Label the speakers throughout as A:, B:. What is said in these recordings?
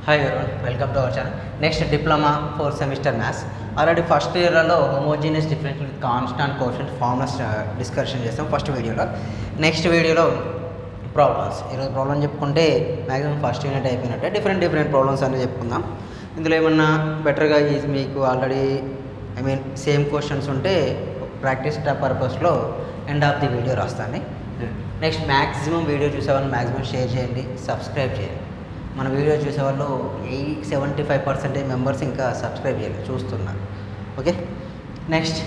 A: Hi everyone, welcome to our channel. Next diploma 4th semester maths. Already first year lo homogeneous differential with constant coefficient formulas discussion చేస్తాం first వీడియోలో. Next వీడియోలో problems. ఈరోజు problem చెప్పుకుంటే maximum first unit అయిపోయినట్టే different problems అనేది చెప్పుకుందాం. ఇందులో ఏమన్నా బెటర్గా మీకు ఆల్రెడీ సేమ్ క్వశ్చన్స్ ఉంటే ప్రాక్టీస్ పర్పస్లో ఎండ్ ఆఫ్ ది వీడియో రాస్తాను. నెక్స్ట్ మ్యాక్సిమం వీడియో చూసేవాళ్ళు మ్యాక్సిమం షేర్ చేయండి, సబ్స్క్రైబ్ చేయండి. మన వీడియో చూసేవాళ్ళు 75% మెంబర్స్ ఇంకా సబ్స్క్రైబ్ చేయలేదు, చూస్తున్నారు. Okay, next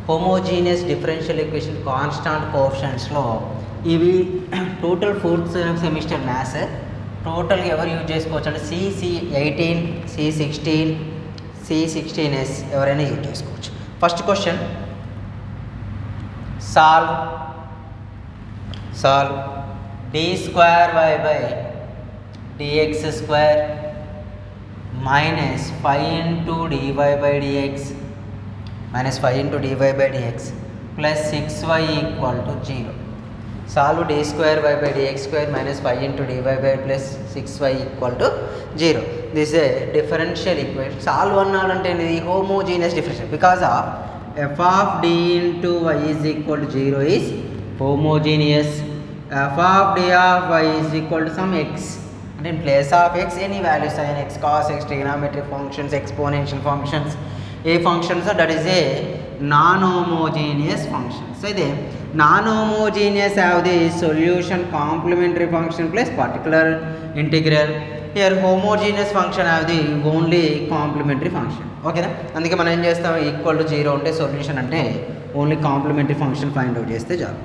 A: homogeneous differential equation constant కోఎఫిషియంట్స్లో ఇవి టోటల్ 4th సెమిస్టర్ మ్యాథ్స్. టోటల్గా ఎవరు యూజ్ చేసుకోవచ్చు అంటే C18, C16, C16S ఎవరైనా యూజ్ చేసుకోవచ్చు. First question, solve d² dx square minus 5 into dy by dx plus 6y equal to 0. Solve d² by dx square minus 5 into dy by plus 6y equal to 0. This is a differential equation. Solve annalante ఇది homogeneous differential because of f of d into y is equal to 0 is homogeneous. F of d of y is equal to some x. And in place of x, any value sin x, cos x, trigonometric functions, exponential functions, a function, so that is a non-homogeneous function. So the non-homogeneous have the solution complementary function plus particular integral. Here homogeneous function have the only complementary function. Okay na? అందుకే మనం ఏం చేస్తాం, equal to 0 ఉంటే solution అంటే only complementary function find out చేస్తే చాలు.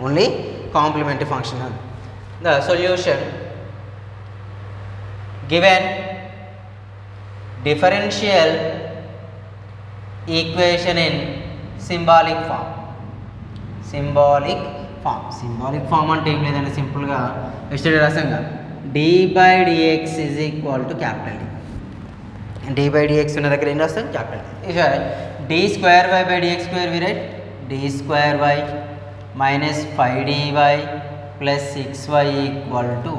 A: Only complementary function. The solution given differential equation in symbolic form అంటే ఏం లేదండి, సింపుల్గా yesterday రాసాంగా d by dx is equal to capital D. d by dx ఉన్న దగ్గర ఏం రాస్తాం, capital D. d² by dx square we write d² minus 5dy plus 6y equal to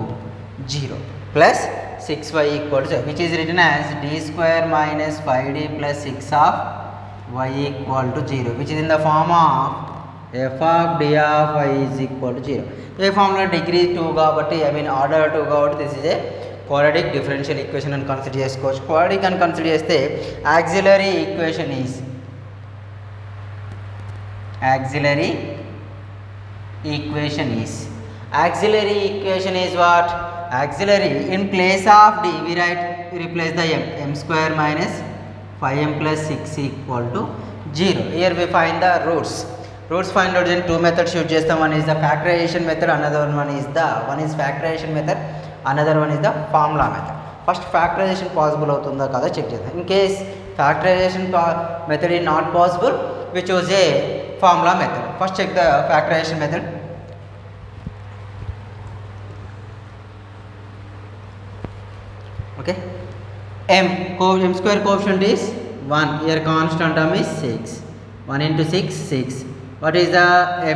A: 0 plus 6y equal to 0, which is written as d² minus 5d plus 6 of y equal to 0, which is in the form of f of d of y is equal to 0. ఏ formula degree 2 కాబట్టి order 2 కాబట్టి this is a quadratic differential equation అని consider చేసుకోవచ్చు. Quadratic అని consider చేస్తే auxiliary equation is what? Auxiliary, in place of d we replace the m square minus 5m plus 6 equal to 0. Here we find the roots find out in two methods use chestam. One is the factorization method, another one is factorization method, another one is the formula method. First factorization possible avutunda kada check chestam. In case factorization method is not possible, we choose a formula method. First check the factorization method. Okay, m square coefficient is 1. Here constant term is 6. 1 into 6, 6. What is the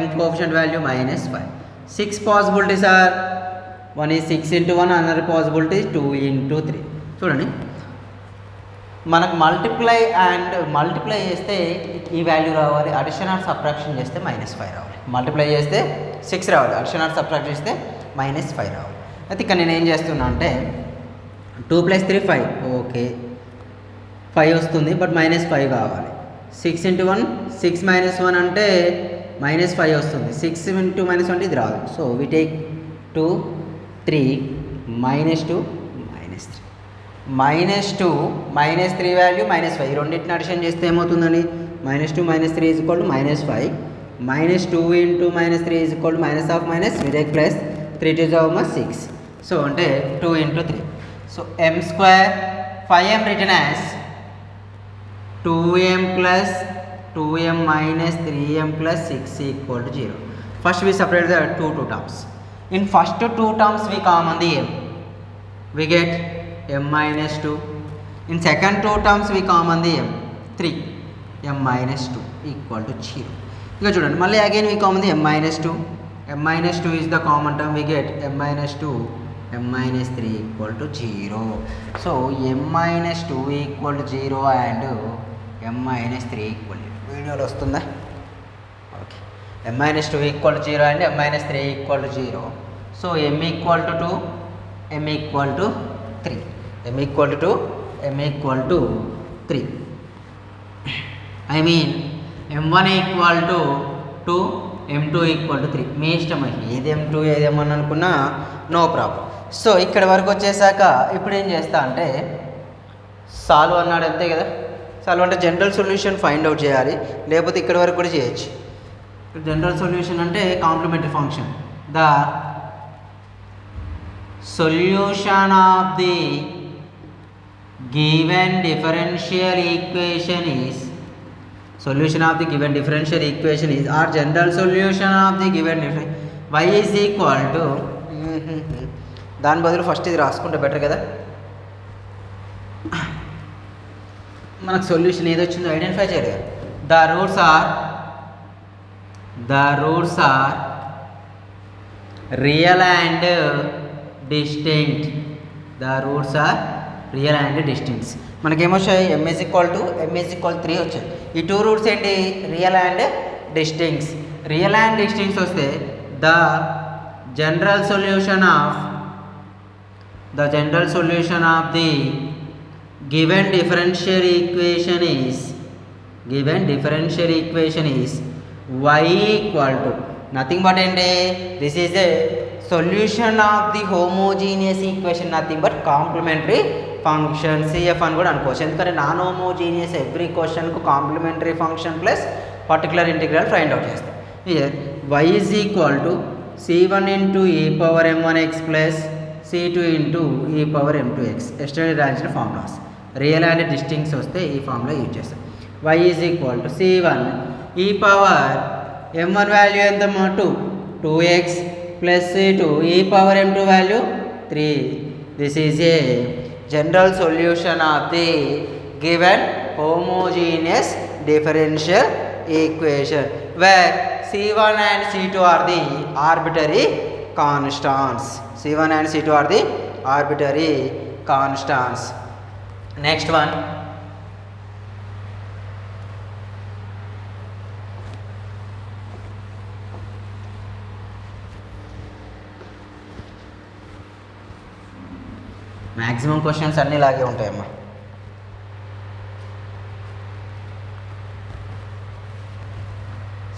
A: m coefficient value? Minus 5. 6 possibilities are, one is 6 into 1, another possibility is 2 into 3. చూడండి, మనకు multiply చేస్తే ఈ value రావాలి, addition are subtraction చేస్తే -5 రావాలి. Multiply చేస్తే 6 రావాలి, addition are subtract చేస్తే -5 రావాలి. అయితే ఇక్కడ నేను ఏం చేస్తున్నా అంటే 2 + 3 5, ఓకే 5 వస్తుంది, బట్ -5 కావాలి. 6 into 1 6 minus 1 అంటే -5 వస్తుంది. 6 into -1 ఇది రాదు. సో వి టేక్ 2 3 -2 -3 వాల్యూ -5, రెండింటిని అడిషన్ చేస్తే ఏమవుతుందండి, -2 -3 is equal to -5. -2 into -3 is equal to minus of minus, we take plus 3 to the power 6. So అంటే 2 into 3. So m square 5m written as 2m plus 2m minus 3m plus 6 equal to 0. First we separate the two terms. In first two terms we common the m, we get m minus 2. In second two terms we common the m 3, m minus 2 equal to 0. ఇక చూడండి, మళ్ళీ again we common the m minus 2. m minus 2 is the common term, we get m minus 2 m minus 3 equal to 0. So m minus 2 equal to 0 and m minus 3 equal to వీడియోలో వస్తుందా? Okay, m minus 2 equal to 0 and m minus 3 equal to 0. So m equal to 2, m equal to 3, m equal to 2, m equal to 3. I mean m1 equal to 2, m2 equal to 3. మీ ఇష్టం, ఏది m2 ఏది m1 అనుకున్నా no problem. So ఇక్కడ వరకు వచ్చేసాక ఇప్పుడు ఏం చేస్తా అంటే సాల్వ్ అన్నాడు అంతే కదా. సాల్వ్ అంటే జనరల్ సొల్యూషన్ ఫైండ్ అవుట్ చేయాలి, లేకపోతే ఇక్కడ వరకు కూడా చేయొచ్చు. జనరల్ సొల్యూషన్ అంటే complementary function. The solution of the given differential equation is solution of the given differential equation is or general solution of the given y is equal to దాని బదులు first ఇది రాసుకుంటే బెటర్ కదా. మనకు solution ఏది వచ్చిందో identify చేయలేదు. The roots are real and distinct. The roots are real and distincts. మనకేమొచ్చాయి? m is equal to 3 వచ్చాయి. ఈ టూ రూట్స్ ఏంటి? Real and distincts. Real and distincts వస్తే the general solution of the given differential equation is y equal to nothing but ఏంటి? This is a solution of the homogeneous equation, nothing but complementary function, CF అని కూడా అనుకోవచ్చు. ఎందుకంటే non homogeneous every క్వశ్చన్కు complementary function plus particular integral find out చేస్తాం. Here y is equal to c1 into e power m1x plus c2 into e power m2x. Extended రాయించిన formulas real and distincts వస్తే ఈ formula use చేస్తాం. y is equal to c1 e power m1 value ఎంత? 2x plus c2 e power m2 value 3. This is a general solution of the given homogeneous differential equation where c1 and c2 are the arbitrary constants. c1 and c2 are the arbitrary constants. Next one, maximum questions అన్నీ ఇలాగే ఉంటాయమ్మా.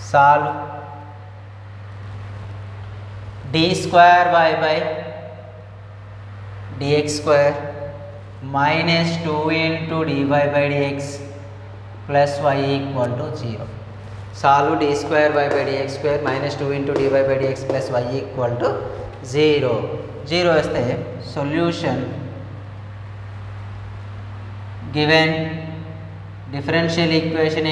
A: Solve d square y by dx square minus 2 into dy by dx plus y equal to 0. Solve d square y by dx square minus 2 into dy by dx plus y equal to 0. 0 వస్తే solution given differential equation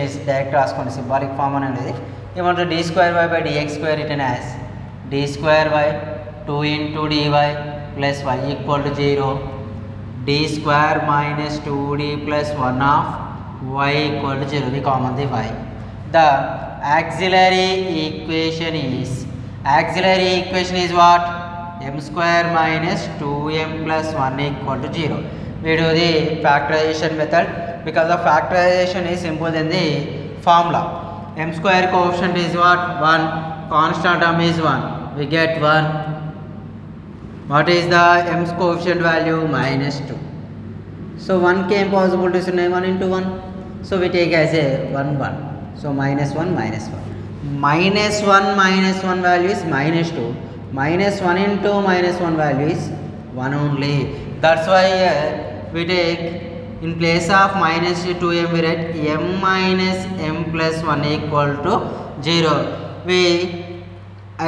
A: is direct రాసుకోండి, symbolic form అనేది ఏమంటారు? d square y by dx square written as d square y 2 into dy plus y equal to 0, d square minus 2d plus 1 of y equal to 0. We common the y. The auxiliary equation is what? m square minus 2m plus 1 equal to 0. We do the factorization method because the factorization is simple than the formula. M square coefficient is what? 1. Constant term is 1. We get 1. What is the m coefficient value? Minus 2. So 1 came possibilities in 1 into 1. So we take as a 1 1. So minus 1 minus 1. Minus 1 value is minus 2. Minus 1 into minus 1 value is 1 only. That's why we take in place of minus 2m we write m minus m plus 1 equal to 0. We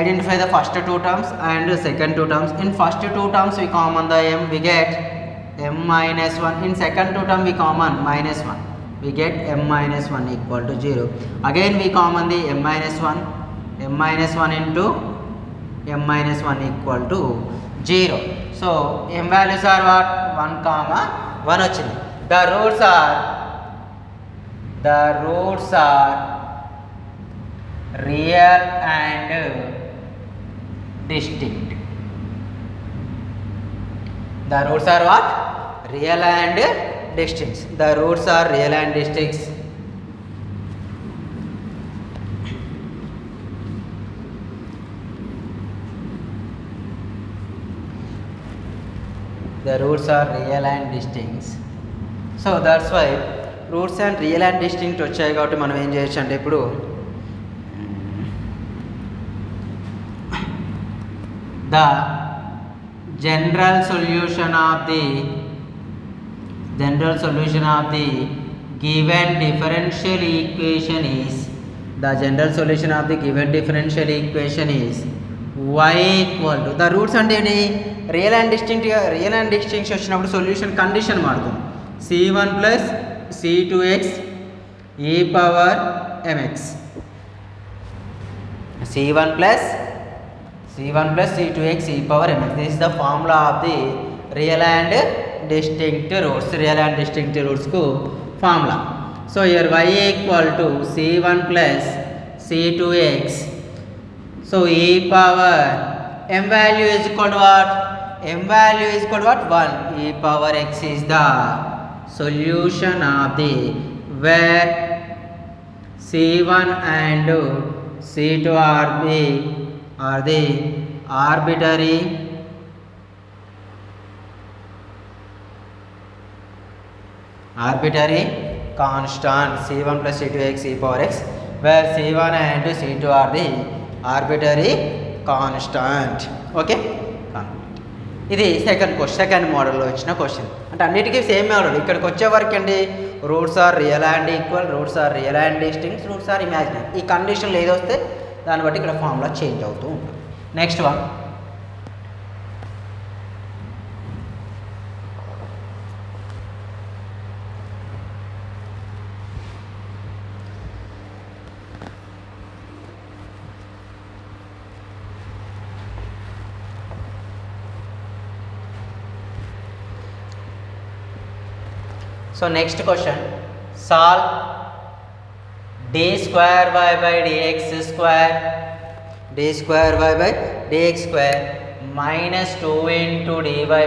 A: identify the first two terms and second two terms. In first two terms we common the m, we get m minus 1. In second two term we common minus 1, we get m minus 1 equal to 0. Again we common the m minus 1 into m minus 1 equal to 0. So m values are what? 1 comma 1 వచ్చింది. The roots are real and distinct. The roots are what? Real and distinct. The roots are real and distinct. The roots are real and distinct. So that's why roots and real and distinct వచ్చాయి కాబట్టి మనం ఏం చేయొచ్చు అంటే ఇప్పుడు the general solution of the given differential equation is y equal to the roots అంటే ఏంటి real and distinct వచ్చినప్పుడు సొల్యూషన్ కండిషన్ మారుతుంది c1 plus c2x e power mx c1 plus c2x e power mx. This is the formula of the real and distinct roots ku formula. So here y equal to c1 plus c2x. So e power m value is equal to what? 1. E power x is the solution of the where c1 and c2 are the arbitrary constant c1 plus c2x e power x, where c1 and c2 are the arbitrary constant. Okay, ఇది second మోడల్లో వచ్చిన question. అంటే అన్నిటికీ same model. ఇక్కడికి వచ్చే వరకు అండి roots are real and equal, roots are real and distinct, roots are imaginary. ఈ కండిషన్లు ఏదో వస్తే దాన్ని బట్టి ఇక్కడ ఫార్ములా చేంజ్ అవుతూ ఉంటుంది. Next one, so next question, solve d square y by dx square minus 2 into dy by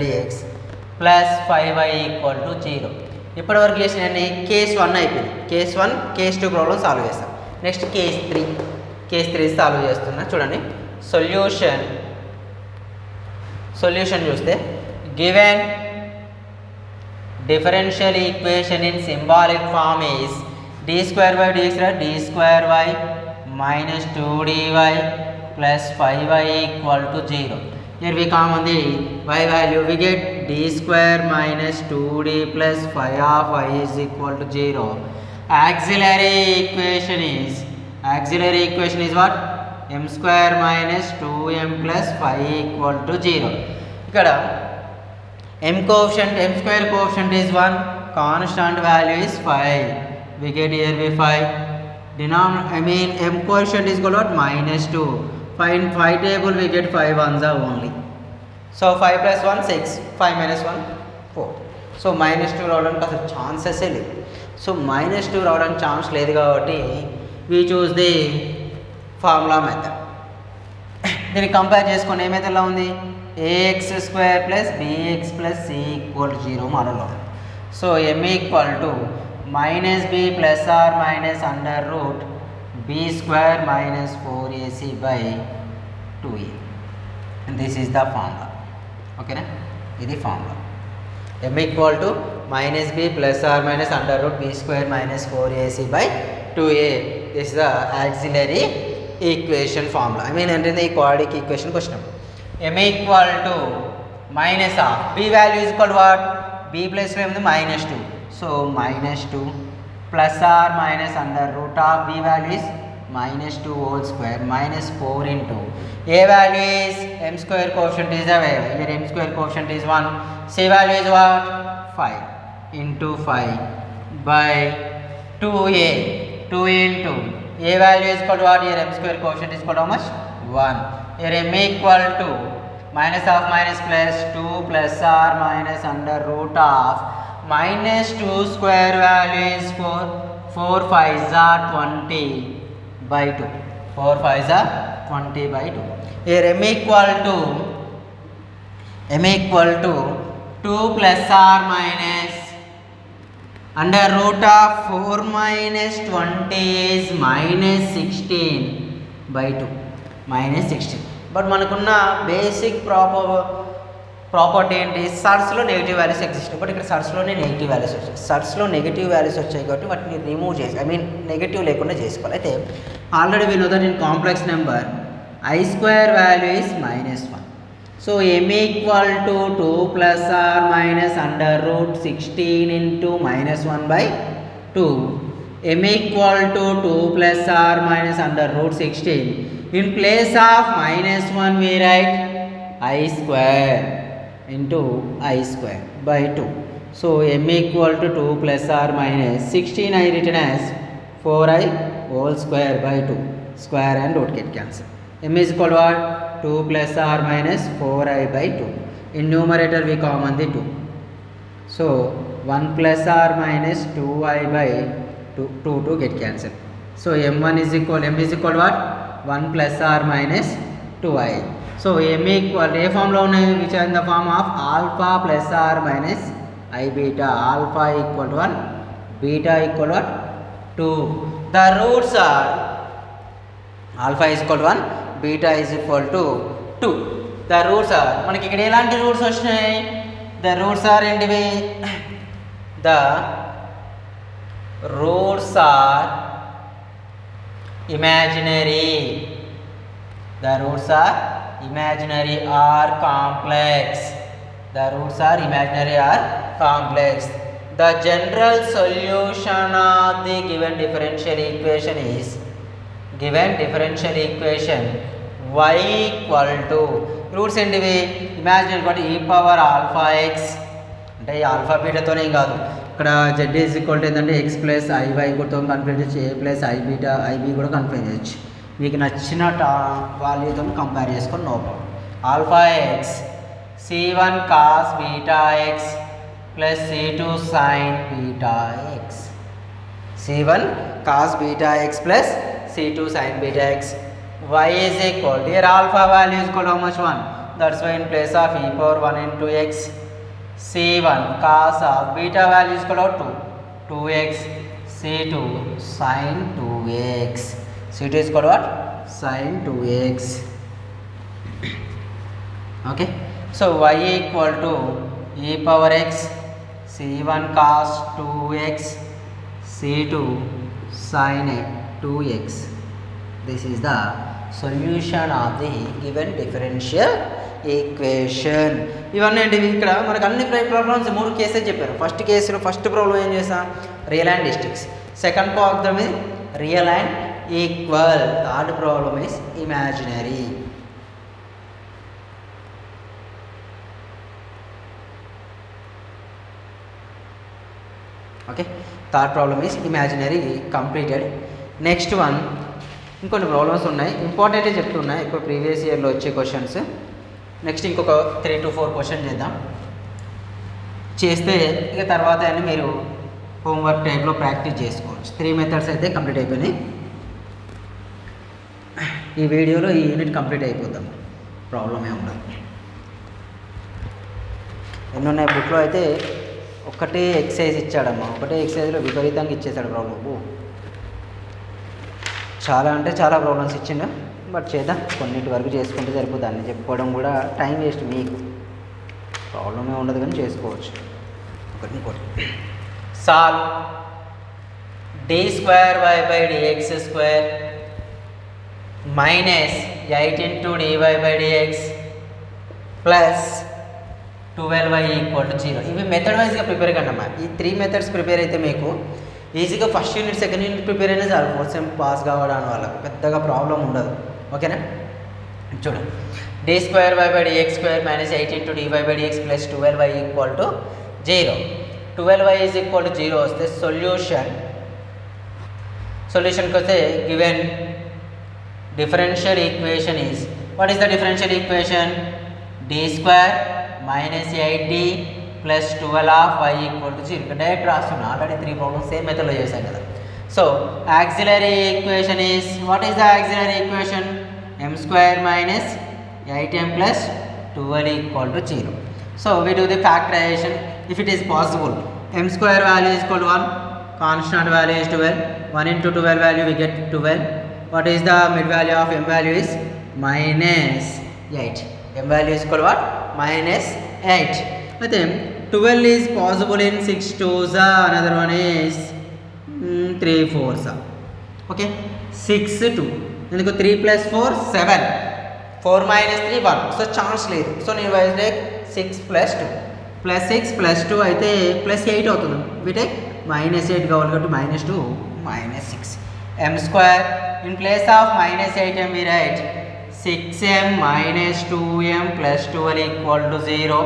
A: dx plus 5y equal to 0. ఇప్పటి వరకు చేసిన కేస్ 1 అయిపోయింది. కేస్ 1 కేస్ 2 ప్రాబ్లం సాల్వ్ చేస్తాం. నెక్స్ట్ కేస్ 3 సాల్వ్ చేస్తున్నా. చూడండి solution చూస్తే given differential equation in symbolic form is d square by dx, d square y minus 2dy plus 5y equal to 0. Here we common the y value, we get d square minus 2d plus 5 of y is equal to 0. Auxiliary equation is what? m square minus 2m plus 5 equal to 0. ఇక్కడ m square coefficient is 1, constant value is 5. We get here we 5. M coefficient is equal to minus 2. Find 5 table, we get 5 ones are only. So 5 plus 1 6, 5 minus 1 4. So minus 2 రావడానికి అసలు chances లేదు. So minus 2 రావడానికి chance లేదు కాబట్టి we choose the formula method. దీన్ని compare చేసుకొని ఏ మెథడ్లో ఉంది? ax square plus bx plus c equal to 0 మోడల్లో. So m equal to minus b plus or minus under root b square minus 4ac by 2a. And this is the formula. ఓకేనా, ఇది formula. m equal to minus b plus or minus under root b square minus 4ac by 2a. This is the auxiliary equation formula. I mean అంటే ఈ quadratic equation question. m equal to minus of b value is equal to what? b place లో ఏముంది? minus 2. So minus 2 plus or minus under root of b value is minus 2 whole square minus 4 into a value is m square coefficient is available. Here m square coefficient is 1. C value is what? 5 into 5 by 2a. 2 into a value is equal to what? Here m square coefficient is equal to how much? 1. Here m equal to minus of minus plus 2 plus or minus under root of minus 2 square value is 4. 4 5s are 20 by 2. 4 5 are 20 by 2. Here m equal to 2 plus or minus under root of 4 minus 20 is minus 16 by 2, minus 16. But మనకున్న basic property ఏంటి, సర్స్లో negative values exist. But ఇక్కడ సర్స్లోనే negative values వచ్చాయి. సర్స్లో negative values వచ్చాయి కాబట్టి వాటిని remove చేసి, I mean negative లేకుండా చేసుకోవాలి. అయితే already we know that in complex number I square value is minus 1. So m equal to 2 plus or minus under root 16 into minus 1 by 2. M equal to 2 plus or minus under root 16. In place of minus 1 we write I square into I square by 2. So m equal to 2 plus or minus 16 I written as 4i whole square by 2. Square and root get cancel. M is equal to what? 2 plus or minus 4i by 2. In numerator we common the 2. So 1 plus or minus 2i by 2 get cancelled. So m1 is equal to what? 1 plus or minus 2i. So m equal a form lo unnai, which are in the form of alpha plus or minus I beta. Alpha equal to 1, beta equal to what? 2. The roots are alpha is equal to 1, beta is equal to 2. The roots are, మనకి ఇక్కడ ఎలాంటి roots వచ్చినాయి? The roots are ఏంటివి? The roots are imaginary. The roots are imaginary or complex. The roots are imaginary or complex. The general solution of the given differential equation is y equal to roots ఏంటివి? Imaginary కాబట్టి e power alpha x, అంటే ఈ alpha బీటాతోనే కాదు, ఇక్కడ z is equal to ఏంటంటే x plus i y కూడా confuse చేయొచ్చు, a plus i beta i b కూడా కన్ఫ్యూజ్ చేయొచ్చు. మీకు నచ్చిన వాల్యూతో కంపేర్ చేసుకొని no problem. Alpha x c1 cos beta x plus c2 sin beta x. c1 cos beta x plus c2 sin beta x. Y is equal to, here alpha value is equal to how much? 1. That's why in place of e power 1 into x, c1 cos of beta value is equal to 2x, c2 sin 2x. c2 is equal to what? Sin 2x. Okay. So y equal to e power x, c1 cos 2x, c2 sin 2x. This is the solution of the given differential equation. ఇవన్నీ ఏంటివి? ఇక్కడ మనకు అన్ని problems 3 cases చెప్పారు. First కేసులో first problem ఏం చేసాం? Real and districts. Second problem is real and equal. Third problem is imaginary. Okay, third problem is imaginary completed. Next one ఇంకొన్ని ప్రాబ్లమ్స్ ఉన్నాయి, ఇంపార్టెంటే చెప్తున్నాయి, ఎక్కువ ప్రీవియస్ ఇయర్లో వచ్చే క్వశ్చన్స్. నెక్స్ట్ ఇంకొక 3 to 4 క్వశ్చన్ చేద్దాం. చేస్తే ఇక తర్వాత అని మీరు హోంవర్క్ టైప్లో ప్రాక్టీస్ చేసుకోవచ్చు. 3 మెథడ్స్ అయితే కంప్లీట్ అయిపోయినాయి. ఈ వీడియోలో ఈ యూనిట్ కంప్లీట్ అయిపోతాం, ప్రాబ్లమే ఉండదు. ఎన్ని ఉన్నాయి బుక్లో అయితే ఒకటే ఎక్సర్సైజ్ ఇచ్చాడమ్మా, ఒకటే ఎక్సర్సైజ్లో విపరీతంగా ఇచ్చేసాడు ప్రాబ్లమ్. చాలా అంటే చాలా ప్రాబ్లమ్స్ ఇచ్చిండు, బట్ చేద్దాం, కొన్నిటి వరకు చేసుకుంటే సరిపోతుంది. అన్నీ చెప్పుకోవడం కూడా టైం వేస్ట్, మీకు ప్రాబ్లమే ఉండదు కానీ చేసుకోవచ్చు. ఇంకోటి solve d square y by dx square minus 8 into dy by dx plus 12y equal to 0. ఇవి మెథడ్ వైజ్గా ప్రిపేర్ కండమ్మా. ఈ 3 మెథడ్స్ ప్రిపేర్ అయితే మీకు ఈజీగా first unit second unit prepare అయినా చాలు, 4th సెమ్ పాస్ కావడానికి వాళ్ళకు పెద్దగా ప్రాబ్లం ఉండదు. ఓకేనా? చూడండి, d square y by dx square minus 8 into dy by dx plus 12y equal to 0. 12y is equal to 0 వస్తే సొల్యూషన్కి వస్తే given differential equation is, what is the differential equation? d square minus 8d plus 12 of y equal to 0. ఇక్కడ direct రాస్తున్నా, already 3 problems same మెథడ్లో చేశాం కదా. So auxiliary equation is, what is the auxiliary equation? M square minus 8m plus 12 equal to 0. So we do the factorization. If it is possible, m square value is equal to 1, constant value is 12, 1 into 12 value we get 12. What is the mid value of m value is minus 8. M value is equal to what? Minus 8. But then 12 is possible in 6 twos, another one is 3 fours. Okay, 6 2. Then 3 plus 4 7. 4 minus 3 1. So chance లేదు. So నేను take 6 plus 2 plus 6 plus 2 అయితే plus 8 అవుతుంది. We take minus 8 కావాలి కాబట్టి minus 2 minus 6. M square in place of minus 8m we write 6m minus 2m plus 12 equal to 0.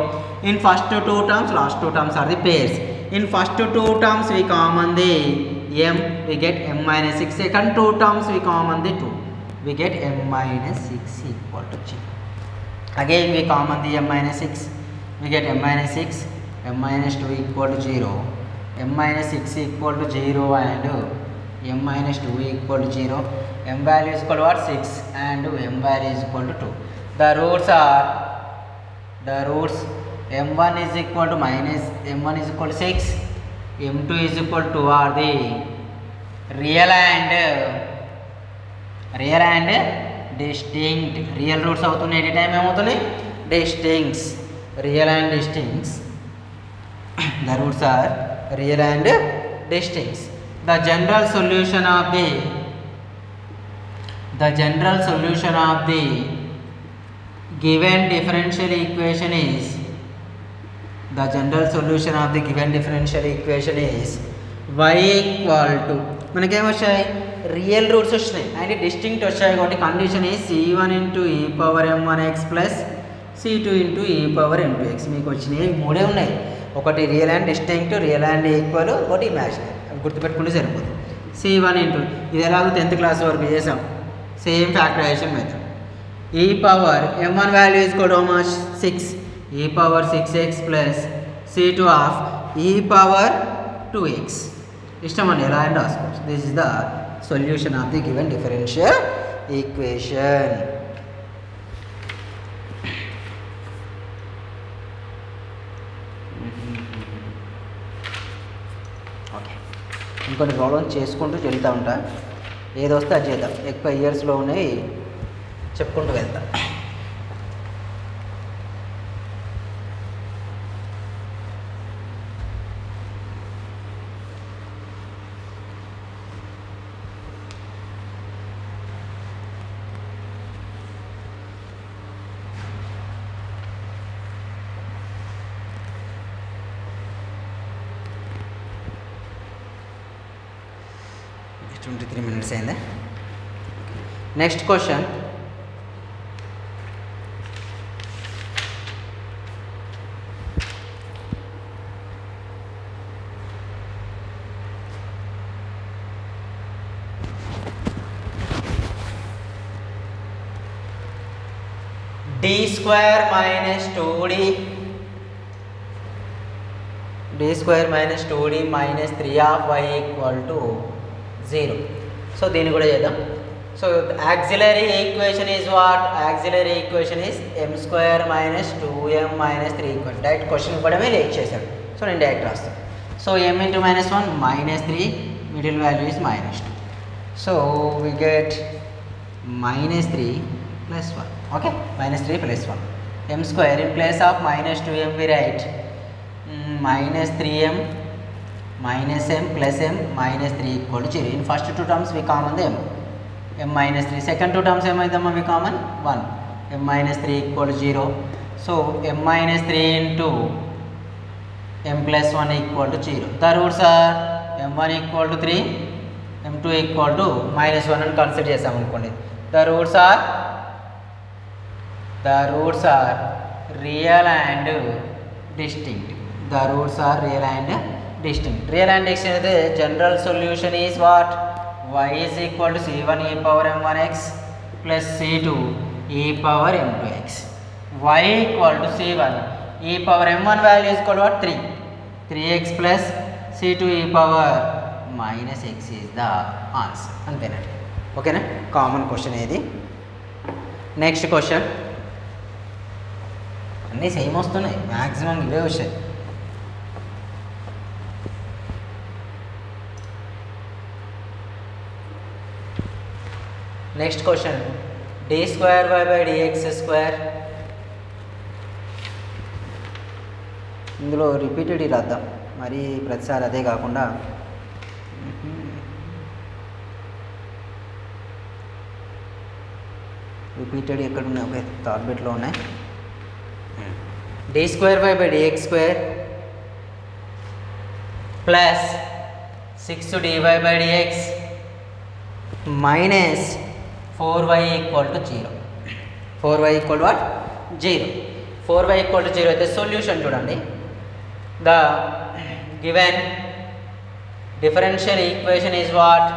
A: In first two terms, last two terms are the pairs. In first two terms we common the m, we get m minus 6. Second two terms we common the 2, we get m minus 6 equal to 0. Again we common the m minus 6, we get m minus 6, m minus 2 equal to 0, m minus 6 equal to 0 and m minus 2 equal to 0. M value is equal to what? 6 and m value is equal to 2. The roots are, m1 is equal to minus, m1 is equal to 6, m2 is equal to 2 are the real and distinct. Real roots అవుతున్నాయి, any time ఏమవుతున్నాయి? Distincts. Real and distincts. The roots are real and distincts. The general solution of the given differential equation is, y equal to, మనకేం వచ్చాయి? Real roots వచ్చినాయి and distinct వచ్చాయి కాబట్టి condition ఈ c1 into e power m1x plus c2 into e power m2x. మీకు వచ్చినాయి మూడే ఉన్నాయి, ఒకటి real and distinct, real and equal, ఒకటి ఇమాజినరీ. అవి గుర్తుపెట్టుకుంటే సరిపోతుంది. c1 ఇంటూ, ఇది ఎలాగో 10th క్లాస్ వరకు చేసాం, same factorisation method. e power m1 value is equal to how much? 6, e power 6x plus c2 of e power 2x. ఇష్టం అండి, ఎలా అండ్ రాసుకోవచ్చు. This is the solution of the given differential equation. Okay, ఇంకొన్ని problems చేసుకుంటూ వెళ్తూ ఉంటా, ఏదొస్తే అది చేద్దాం. ఎక్కువ ఇయర్స్లో ఉన్నాయి చెప్పుకుంటూ వెళ్తా. Three minutes అయిందా? Next question, d square minus 2d minus 3 of y equal to 0. So దీన్ని కూడా చేద్దాం. So auxiliary equation is what? Auxiliary equation is m square minus 2m minus 3 equal. Direct question ఇవ్వడమే లేట్ చేశాడు, so నేను direct రాస్తాను. So m into minus 1 minus 3, middle value is minus 2. So we get minus 3 plus 1. Okay, minus 3 plus 1. M square in place of minus 2m we write minus 3m minus m plus m minus 3 equal to 0. In first two terms we common the m minus 3. Second two terms ఏమైందమ్మా we common 1. m minus 3 equal to 0. So m minus 3 into m plus 1 equal to 0. The roots are m1 equal to 3, m2 equal to minus 1 అని consider చేసాం అనుకోండి. The roots are real and distinct. Real and distinct. The general solution is what? Y is equal to c1 e power m1x plus c2 e power m2x. Y equal to c1 e power m1 value is equal to what? 3. 3x plus c2 e power minus x is the answer. అంతేనండి. ఓకేనా, common question ఏది. Next question అన్నీ same వస్తున్నాయి, maximum ఇవే వచ్చాయి. Next question d square y by dx square. ఇందులో repeated రాద్దాం, మరి ప్రతిసారి అదే కాకుండా రిపీటెడ్ ఎక్కడ ఉన్నాయి, ఓకే థర్డ్ బిట్లో ఉన్నాయి. D square y by dx square plus 6 dy by d x minus 4y equal to 0. 4y equal to what? 0. 4y equal to 0 అయితే సొల్యూషన్ చూడండి. The given differential equation is what?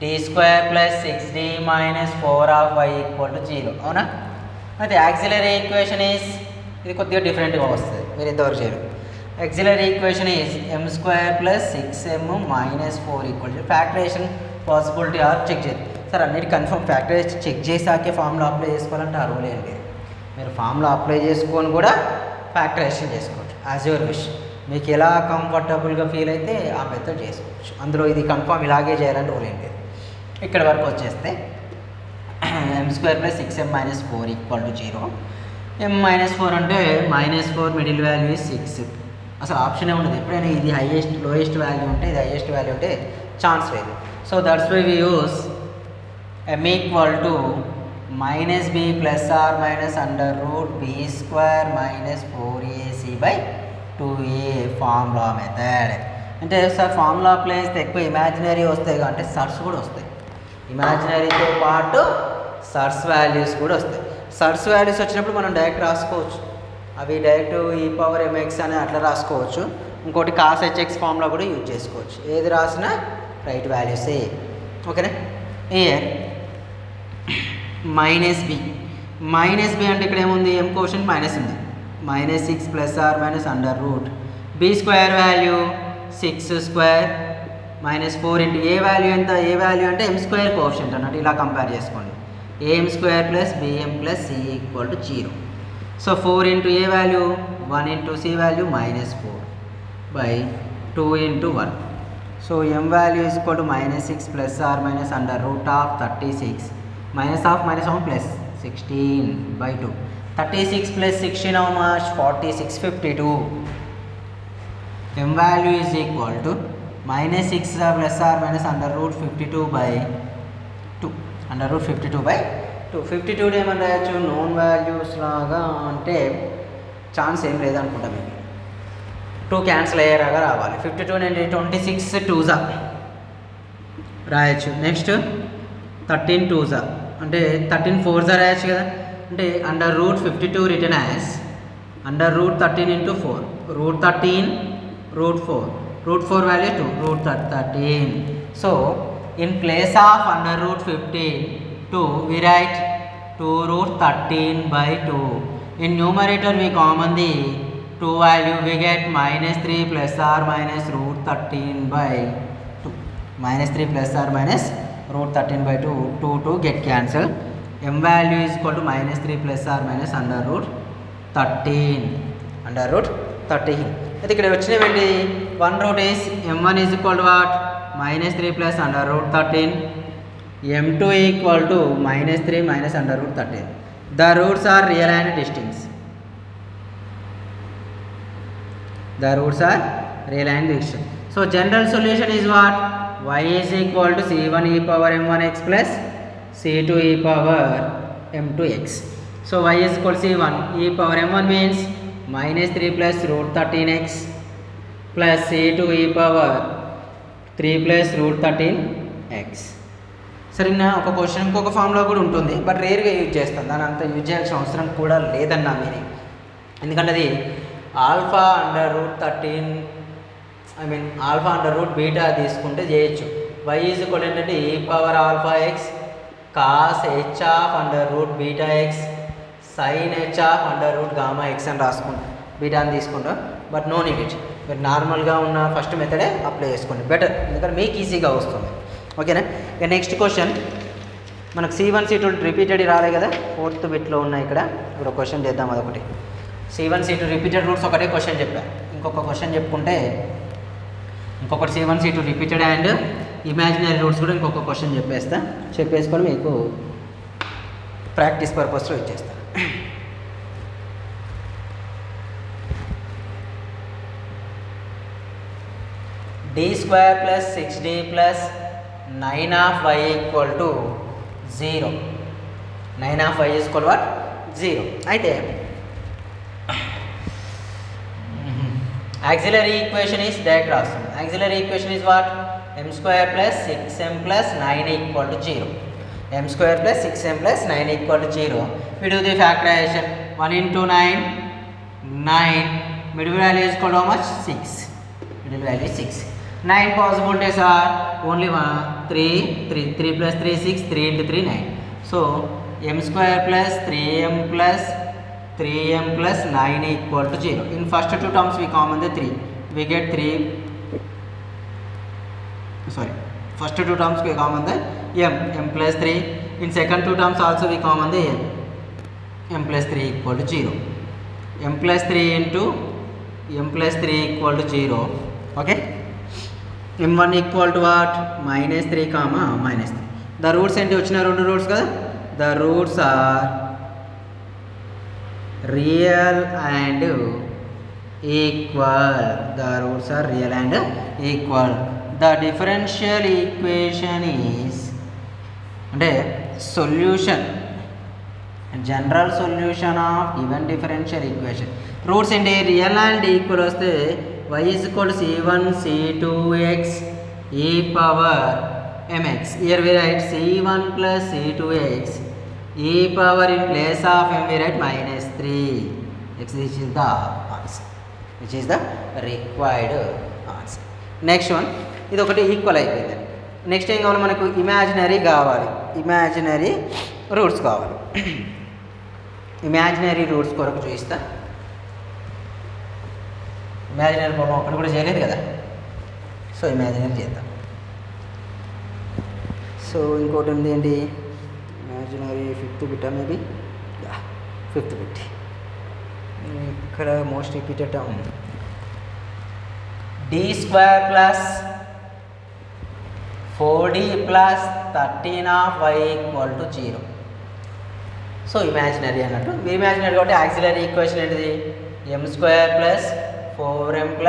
A: D square plus 6d minus 4 of y equal to 0. అవునా? అయితే auxiliary equation is, ఇది కొద్దిగా డిఫరెంట్గా వస్తుంది, మీరు ఇంతవరకు చేయరు. Auxiliary equation is m square plus 6m minus 4 equal to factorisation possibility or check చేయాలి. సార్ అన్నిటి కన్ఫర్మ్ ఫ్యాక్టరైజేషన్ చెక్ చేసాకే ఫామ్లో అప్లై చేసుకోవాలంటే ఆ రూల్ ఏం లేదు. మీరు ఫామ్లో అప్లై చేసుకొని కూడా ఫ్యాక్టరైజేషన్ చేసుకోవచ్చు, యాజ్ యువర్ విష్. మీకు ఎలా కంఫర్టబుల్గా ఫీల్ అయితే ఆ మెథడ్ చేసుకోవచ్చు. అందులో ఇది కన్ఫర్మ్ ఇలాగే చేయాలని రూల్ ఏం లేదు. ఇక్కడ వరకు వచ్చేస్తే m square plus 6m minus 4 equal to 0. m minus 4 అంటే మైనస్ 4 మిడిల్ వాల్యూ 6. అసలు ఆప్షనే ఉండదు. ఎప్పుడైనా ఇది హైయెస్ట్ లోయెస్ట్ వాల్యూ ఉంటే ఇది హైయెస్ట్ వాల్యూ ఉంటే ఛాన్స్ లేదు. So that's why we use m equal to minus b plus or minus under root b square minus 4ac by 2a formula method. అంటే sir formula apply చేస్తే ఎక్కువ imaginary వస్తాయి, అంటే sirs కూడా వస్తాయి. ఇమాజినరీతో పాటు సర్స్ వాల్యూస్ కూడా వస్తాయి. సర్స్ వాల్యూస్ వచ్చినప్పుడు మనం డైరెక్ట్ రాసుకోవచ్చు, అవి డైరెక్ట్ ఈ పవర్ mx అని అట్లా రాసుకోవచ్చు. ఇంకోటి కాస్ hx ఫార్ములా కూడా యూజ్ చేసుకోవచ్చు. ఏది రాసినా రైట్ వాల్యూసే. ఓకేనా. ఏ మైనస్ బి అంటే ఇక్కడ ఏముంది? m కోషన్ మైనస్ ఉంది. Minus 6 plus or minus under root b square value 6 square minus 4 into a value ఎంత? ఏ వాల్యూ అంటే m స్క్వేర్ కోషెంట్ అన్నట్టు ఇలా కంపేర్ చేసుకోండి. am square plus bm plus c equal to 0. So 4 into a value 1 into c value minus 4 by 2 into 1. So m value is equal to minus 6 plus or minus under root of 36 minus of minus 1 plus 16 by 2. 36 plus 16 how much? 46, 52. m value is equal to minus 6 plus or minus under root 52 by 2. Under root 52 by 2. 52 ఏమని రాయొచ్చు? Known values లాగా అంటే chance ఏం లేదనుకుంటా. మీకు 2 cancel అయ్యేలాగా రావాలి. 52 నుండి 26 2s రాయొచ్చు. నెక్స్ట్ 13 2s అంటే 13 4s రాయొచ్చు కదా. అంటే under root 52 return as under root 13 into 4. Root 13 root 4. Root 4 value 2 root 13. So in place of under root 52 we write 2 root 13 by 2. In numerator we common the 2 value, we get minus 3 plus or minus root 13 by 2. Minus 3 plus or minus root 13 by 2. 2 get cancelled. M value is equal to minus 3 plus or minus under root 13. Under root 13. అయితే ఇక్కడ వచ్చినవేంటి? 1 root is m1 is equal to what? minus 3 plus under root 13. m2 equal to minus 3 minus under root 13. The roots are real and distinct. The roots are real and distinct. So general solution is what? Y is equal to c1 e power m1x plus c2 e power m2x. So y is equal to c1 e power m1 means minus 3 plus root 13x plus c2 e power 3 plus root 13x. సరేనా? ఒక question ఇంకొక formula కూడా ఉంటుంది, but రేర్గా use చేస్తాం. దాని అంత use చేయాల్సిన అవసరం కూడా లేదన్నా మీనింగ్. ఎందుకంటే అది alpha under root 13 alpha under root beta తీసుకుంటే చేయొచ్చు. y ఈజ్ ఈక్వల్ ఏంటంటే e power alpha x cos h of under root beta x sine h of under root gamma x అని రాసుకుంటాం. బీటా అని తీసుకుంటాం, బట్ నో నీడ్ ఇట్. మీరు నార్మల్గా ఉన్న ఫస్ట్ మెథడే అప్లై చేసుకోండి బెటర్, ఎందుకంటే మీకు ఈజీగా వస్తుంది. ఓకేనా. ఇక నెక్స్ట్ క్వశ్చన్ మనకు C1 C2 రిపీటెడ్ రాలే కదా, 4th బిట్లో ఉన్నాయి ఇక్కడ. ఇప్పుడు క్వశ్చన్ చేద్దాం. అదొకటి C1 C2 రిపీటెడ్ రూట్స్ ఒకటే క్వశ్చన్ చెప్పాను. ఇంకొక క్వశ్చన్ చెప్పుకుంటే ఇంకొకటి C1 C2 repeated and imaginary roots కూడా ఇంకొక క్వశ్చన్ చెప్పేసుకొని మీకు ప్రాక్టీస్ పర్పస్లో ఇచ్చేస్తాను. d² + 6d + 9y = 0. 9y = what? 0. అయితే auxiliary equation is direct రాస్తాం. auxiliary equation is what? m² + 6m + 9 = 0. m² + 6m + 9 = 0. We do the factorization. 1 into 9, 9. Middle value is called how much? 6. Middle value is 6. 9 possibilities are only 1, 3, 3, 3 plus 3, 6, 3 into 3, 9. So, m² + 3m + 3m + 9 = 0. In first two terms we common the 3. We get 3. Sorry. First two terms we common the m + 3. In second two terms also we common the m + 3 = 0. m + 3 into m + 3 = 0. Okay. m1 equal to what? -3, -3. The roots ఏంటి వచ్చిన రెండు roots కదా. The roots are real and equal. The roots are real and equal. The differential equation is అంటే solution, general solution of given differential equation. Roots ఏంటి real and equal వస్తే y is equal to c1 c2x e power mx. Here we write c1 plus c2x e power in place of m we write -3 x. This is the answer, which is the required answer. Next one, ఇది ఒకటి equal అయిపోయింది. Next ఏం కావాలి మనకు? Imaginary కావాలి. Imaginary roots కావాలి. Imaginary roots కొరకు చూపిస్తా. ఇమాజినరీ ప్రాబ్లం ఒకటి కూడా చేయలేదు కదా, సో ఇమాజినరీ చేద్దాం. సో ఇంకోటి ఉంది ఏంటి? Imaginary 5th bit maybe 5th bit. ఇక్కడ most repeated d² + 4d + 13y = 0. So imaginary అన్నట్టు. ఇమాజినరీ కాబట్టి యాక్సిలరీ ఈక్వేషన్ ఏంటిది? m² + 4m +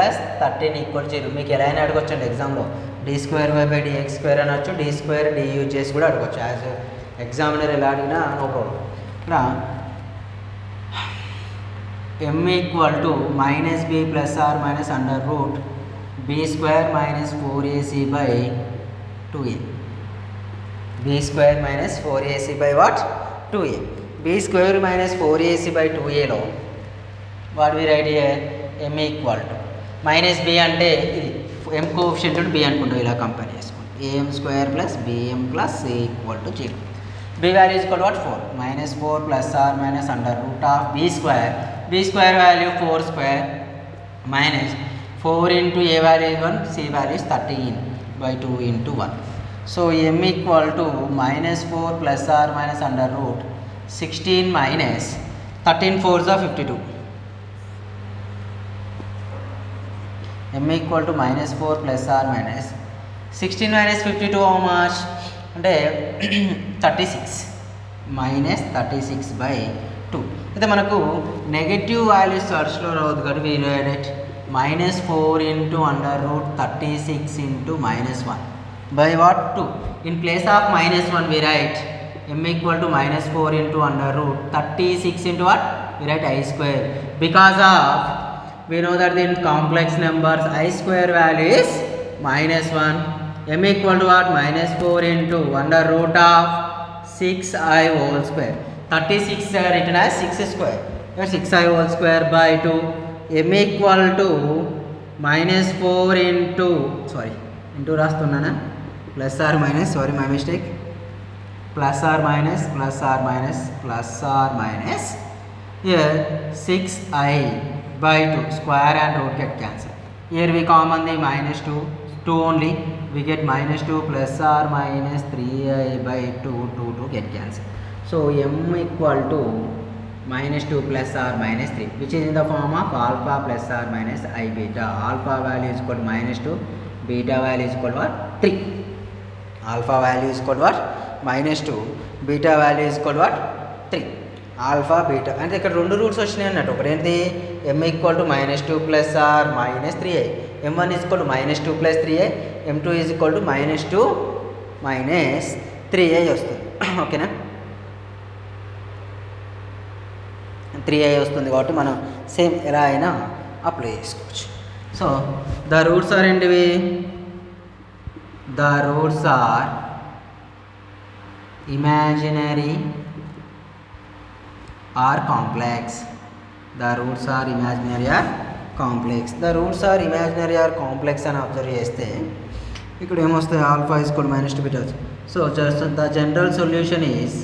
A: 13 = 0. మీకు ఎలా అయినా అడగొచ్చండి ఎగ్జామ్లో. d²y/dx² అనొచ్చు, d² du చేసి కూడా అడగొచ్చు. యాజ్ ఎగ్జామినర్ ఎలా అడిగినా నో ప్రాబ్లం. ఇక్కడ m = -b ± √ b² - 4ac/2a. b² - 4ac what? 2a. b² - 4ac/2a లో what we write here? m = -b అంటే ఇది m కోఎఫిషియంట్ b అనుకుంటాం, ఇలా కంపేర్ చేసుకోండి. am² + bm + c = 0. b value is equal to what? 4. -4 ± √ b². b² value 4² minus 4 into a value is 1, c value is 13/2 into 1. So m = -4 ± √ 16 minus 13 4s are 52. m = -4 ± 16 minus 52 how much? అంటే 36 -36/2. అయితే మనకు negative values సర్చ్లో రావద్దు కాబట్టి we write -4 into √ 36 into -1 by what? 2. In place of -1 we write m = -4 into √ 36 into what? We write I². Because of we know that in complex numbers I² value is -1. m = what? -4 into √ 6i whole square. 36 written as 6². Here 6i whole square by 2. m = -4 into into రాస్తున్నానా? Plus or minus, sorry my mistake. Plus or minus here 6i/2 square and root get cancelled. Here we common the minus 2, 2 only. We get minus 2 plus or minus 3i by 2, 2 to get cancelled. So m equal to minus 2 plus or minus 3, which is in the form of alpha plus or minus I beta. Alpha value is equal to minus 2, beta value is equal to what? 3. Alpha value is equal to what? Minus 2, beta value is equal to what? 3. Alpha beta అంటే ఇక్కడ రెండు roots వచ్చినాయి అన్నట్టు. ఒకటి ఏంటి, m equal to minus 2 plus or minus 3i, m1 is equal to minus 2 plus 3i, m2 is equal to minus 2 minus 3i వస్తుంది. ఓకేనా, 3i వస్తుంది కాబట్టి మనం సేమ్ ఎలా అయినా అప్లై చేసుకోవచ్చు. సో ద రూట్స్ ఆర్ ఏంటివి, the roots are imaginary or complex. The roots are imaginary or complex. The roots are imaginary or complex అని అబ్జర్వ్ చేస్తే ఇక్కడ ఏమొస్తాయి, alpha is equal minus 2 beta. So just the general solution is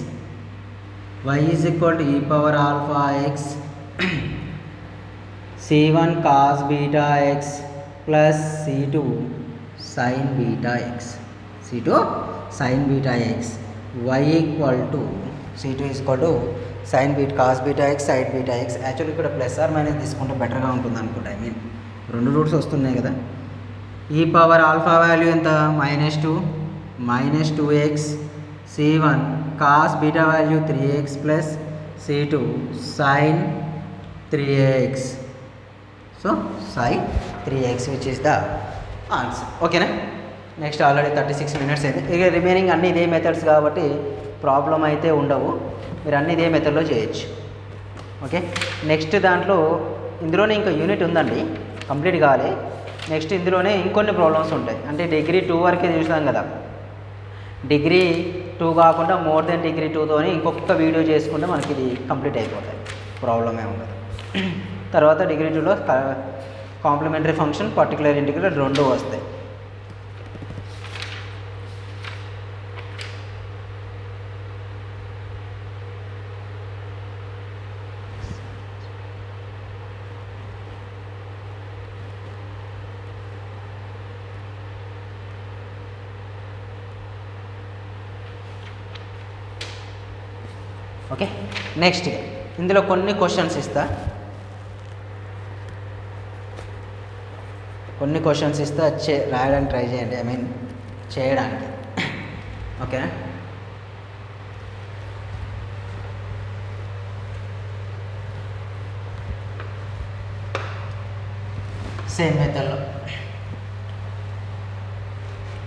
A: y is equal to e power alpha x c1 cos beta x plus c2 sin beta x. c2 sin beta x. y equal to c2 is equal to sin beta cos beta x sin beta x. Actually ఇక్కడ plus or minus తీసుకుంటే బెటర్గా ఉంటుంది అనుకుంటా. I mean రెండు roots వస్తున్నాయి కదా. ఈ power alpha value ఎంత, minus 2 minus 2x c1 cos beta value 3x plus c2 sin 3x. So sin 3x which is the answer. ఓకేనా, నెక్స్ట్ ఆల్రెడీ 36 మినిట్స్ అయింది. ఇక రిమైనింగ్ అన్ని ఇదే మెథడ్స్ కాబట్టి ప్రాబ్లం అయితే ఉండవు, మీరు అన్ని ఇదే మెథడ్లో చేయొచ్చు. ఓకే, నెక్స్ట్ దాంట్లో ఇందులోనే ఇంకా యూనిట్ ఉందండి, కంప్లీట్ కావాలి. నెక్స్ట్ ఇందులోనే ఇంకొన్ని ప్రాబ్లమ్స్ ఉంటాయి. అంటే డిగ్రీ 2 వరకే చూసాం కదా, డిగ్రీ 2 కాకుండా మోర్ దెన్ డిగ్రీ 2తో ఇంకొక వీడియో చేసుకుంటే మనకి ఇది కంప్లీట్ అయిపోతుంది, ప్రాబ్లమే ఉండదు. తర్వాత డిగ్రీ 2లో కాంప్లిమెంటరీ ఫంక్షన్, పర్టికులర్ ఇంటిగ్రల్ రెండు వస్తాయి. ఓకే, నెక్స్ట్ ఇందులో కొన్ని క్వశ్చన్స్ ఇస్తా, రాయడానికి ట్రై చేయండి, ఐ మీన్ చేయడానికి. ఓకేనా, సేమ్ మెథడ్లో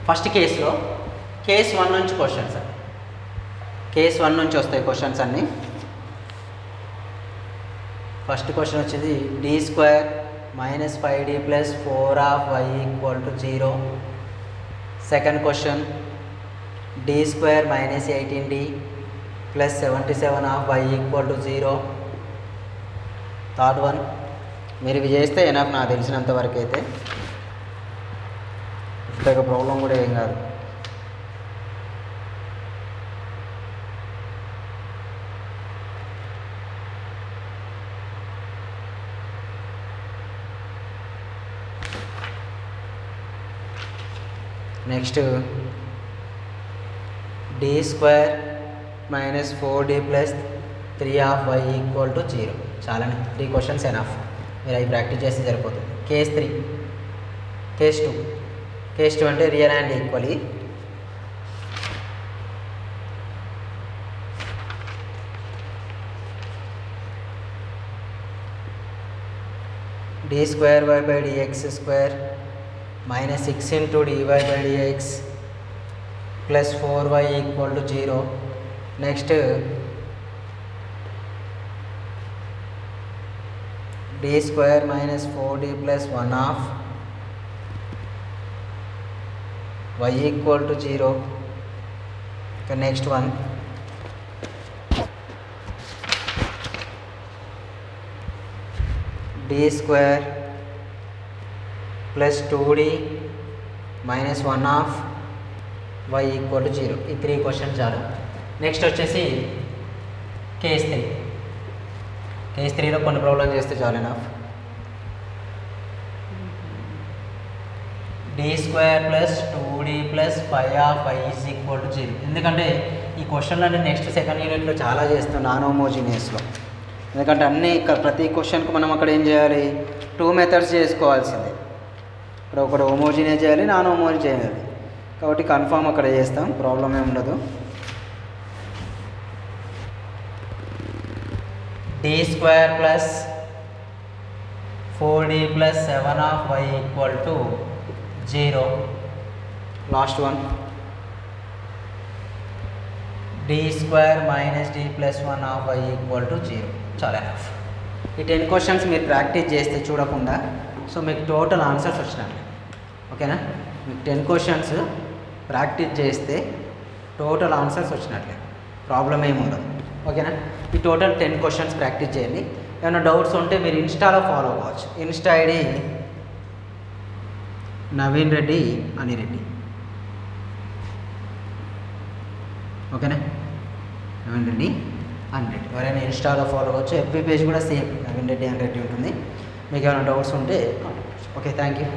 A: ఫస్ట్ కేసులో కేస్ 1 నుంచి క్వశ్చన్స్, కేస్ 1 నుంచి వస్తాయి క్వశ్చన్స్ అన్నీ. ఫస్ట్ క్వశ్చన్ వచ్చేది d square minus 5d plus 4 of y equal to 0. Second question d square minus 18d plus 77 of y equal to 0. Third one మీరు ఇవి చేస్తే ఎనఫ్, నాకు తెలిసినంత వరకు అయితే ఇంతగా ప్రాబ్లం కూడా ఏం కాదు. Next d square minus 4d plus 3 of y equal to 0. చాలండి, 3 క్వశ్చన్స్ ఎనఫ్, మీరు అవి ప్రాక్టీస్ చేస్తే సరిపోతుంది. కేస్ 3, కేస్ 2 అంటే real and equally. d square y by dx square minus 6 into dy by dx plus 4y equal to 0. Next d square minus 4d plus 1 half y equal to 0. Okay, next one d square plus 2d minus 1 half y equal to 0. ఈ 3 question చాలు. Next వచ్చేసి case 3. Case 3లో కొన్ని problem చేస్తే చాలు enough. D square plus 2d plus 5 is equal to 0. ఎందుకంటే ఈ క్వశ్చన్లు అంటే నెక్స్ట్ సెకండ్ యూనిట్లో చాలా చేస్తాం నాన్ హోమోజీనియస్లో. ఎందుకంటే అన్నీ ఇక్కడ ప్రతి క్వశ్చన్కి మనం అక్కడ ఏం చేయాలి, 2 మెథడ్స్ చేసుకోవాల్సిందే. ఇక్కడ ఒకటి హోమోజీనియస్ చేయాలి, నాన్ హోమోజీనియస్ చేయాలి. కాబట్టి కన్ఫామ్ అక్కడ చేస్తాం, ప్రాబ్లం ఏమి ఉండదు. D square plus 4d plus 7 equal to 0. Last one d square minus d plus 1 equal to 0. చాలా ఎనఫ్. ఈ 10 క్వశ్చన్స్ మీరు ప్రాక్టీస్ చేస్తే చూడకుండా, సో మీకు టోటల్ ఆన్సర్స్ వచ్చినట్లే. ఓకేనా, మీకు 10 క్వశ్చన్స్ ప్రాక్టీస్ చేస్తే టోటల్ ఆన్సర్స్ వచ్చినట్లే, ప్రాబ్లం ఏమి ఉండదు. ఓకేనా, ఈ టోటల్ 10 క్వశ్చన్స్ ప్రాక్టీస్ చేయండి. ఏమైనా డౌట్స్ ఉంటే మీరు ఇన్స్టాలో ఫాలో అవ్వచ్చు. Insta ID Naveen Reddy Anireddy. ఓకేనా, నవీన్ రెడ్డి అనిరెడ్డి ఎవరైనా ఇన్స్టాలో ఫాలో అవ్వచ్చు. ఎఫ్బీ పేజ్ కూడా సేమ్ నవీన్ రెడ్డి అనిరెడ్డి ఉంటుంది. మీకు ఏమైనా డౌట్స్ ఉంటే కాంటాక్ట్. Okay, thank you.